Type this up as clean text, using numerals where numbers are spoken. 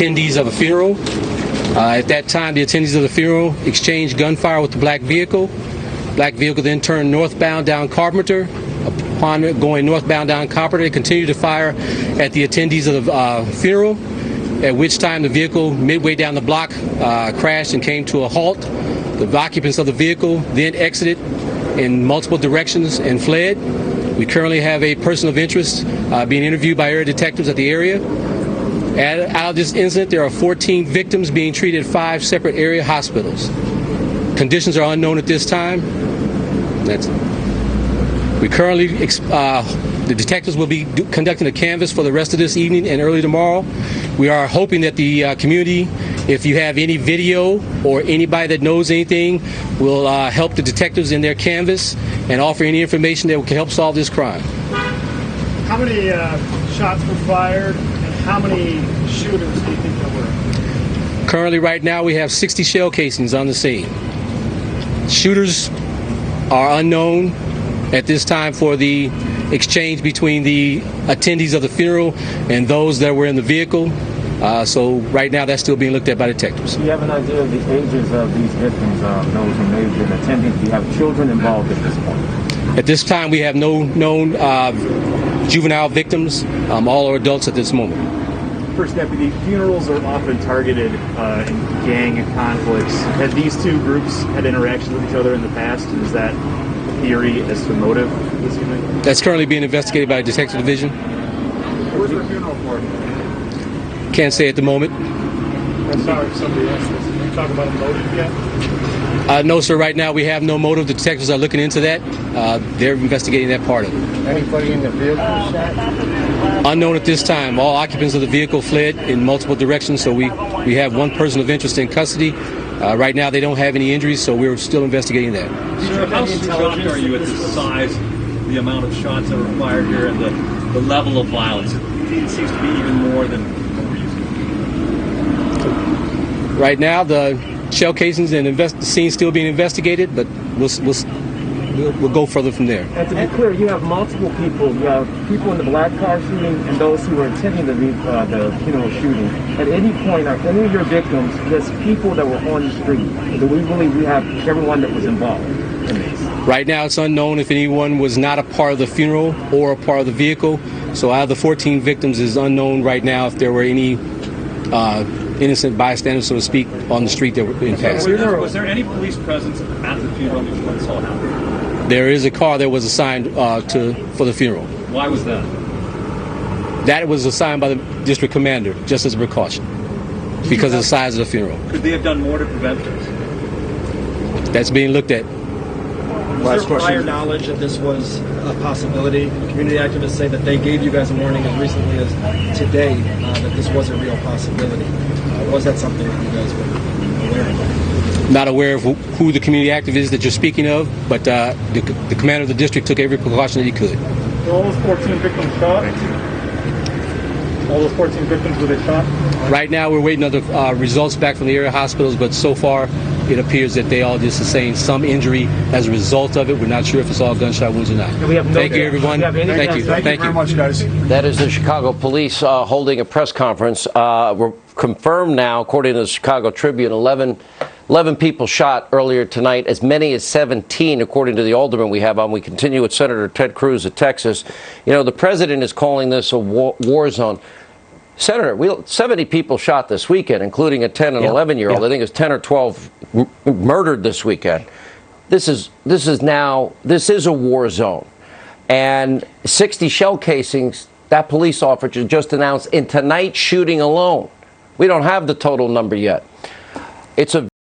Attendees of a funeral. At that time, the attendees of the funeral exchanged gunfire with the black vehicle. Black vehicle then turned northbound down Carpenter. Upon going northbound down Carpenter, they continued to fire at the attendees of the funeral, at which time the vehicle midway down the block crashed and came to a halt. The occupants of the vehicle then exited in multiple directions and fled. We currently have a person of interest being interviewed by area detectives at the area. Out of this incident, there are 14 victims being treated at 5 separate area hospitals. Conditions are unknown at this time. We currently, the detectives will be conducting a canvass for the rest of this evening and early tomorrow. We are hoping that the community, if you have any video or anybody that knows anything, will help the detectives in their canvass and offer any information that can help solve this crime. How many shots were fired, and how many shooters do you think there were? Currently, right now, we have 60 shell casings on the scene. Shooters are unknown at this time for the exchange between the attendees of the funeral and those that were in the vehicle. So right now, that's still being looked at by detectives. Do you have an idea of the ages of these victims, those who may have been attending? Do you have children involved at this point? At this time, we have no known juvenile victims. All are adults at this moment. First Deputy, funerals are often targeted in gang conflicts. Have these two groups had interactions with each other in the past? And is that a theory as to motive this evening? That's currently being investigated by the Detective Division. Where's the funeral for? Can't say at the moment. I'm sorry if somebody asked this. Can you talk about a motive yet? No, sir. Right now, we have no motive. The detectives are looking into that. They're investigating that part of it. Anybody in the vehicle shot? Unknown at this time. All occupants of the vehicle fled in multiple directions, so we have one person of interest in custody. Right now, they don't have any injuries, so we're still investigating that. Sir, how shocked are you at the size, the amount of shots that were fired here, and the level of violence? It seems to be even more than what we're used to. Right now, the shell casings and the scene still being investigated, but we'll go further from there. And to be clear, you have multiple people. You have people in the black car shooting and those who were attending the funeral shooting. At any point, are any of your victims just people that were on the street? Do we believe we have everyone that was involved in this? Right now, it's unknown if anyone was not a part of the funeral or a part of the vehicle. So out of the 14 victims, it's unknown right now if there were any innocent bystanders, so to speak, on the street that were in passing. Was there any police presence at the funeral before this all happened? There is a car that was assigned for the funeral. Why was that? That was assigned by the district commander, just as a precaution, because of the size of the funeral. Could they have done more to prevent this? That's being looked at. Was there prior knowledge that this was a possibility? Community activists say that they gave you guys a warning as recently as today that this was a real possibility. Was that something that you guys were aware of? Not aware of who the community activist is that you're speaking of, but the commander of the district took every precaution that he could. Were all those 14 victims shot? All those 14 victims, were they shot? Right now, we're waiting on the results back from the area hospitals, but so far, it appears that they all just sustained some injury as a result of it. We're not sure if it's all gunshot wounds or not. Thank you, everyone. Thank you. Thank you very much, guys. That is the Chicago police holding a press conference. We're confirmed now, according to the Chicago Tribune, 11 people shot earlier tonight, as many as 17, according to the alderman we have on. We continue with Senator Ted Cruz of Texas. You know, the president is calling this a war zone. Senator, 70 people shot this weekend, including a 10 and 11-year-old. I think it's 10 or 12 murdered this weekend. This is a war zone. And 60 shell casings, that police officer just announced in tonight's shooting alone. We don't have the total number yet. It's a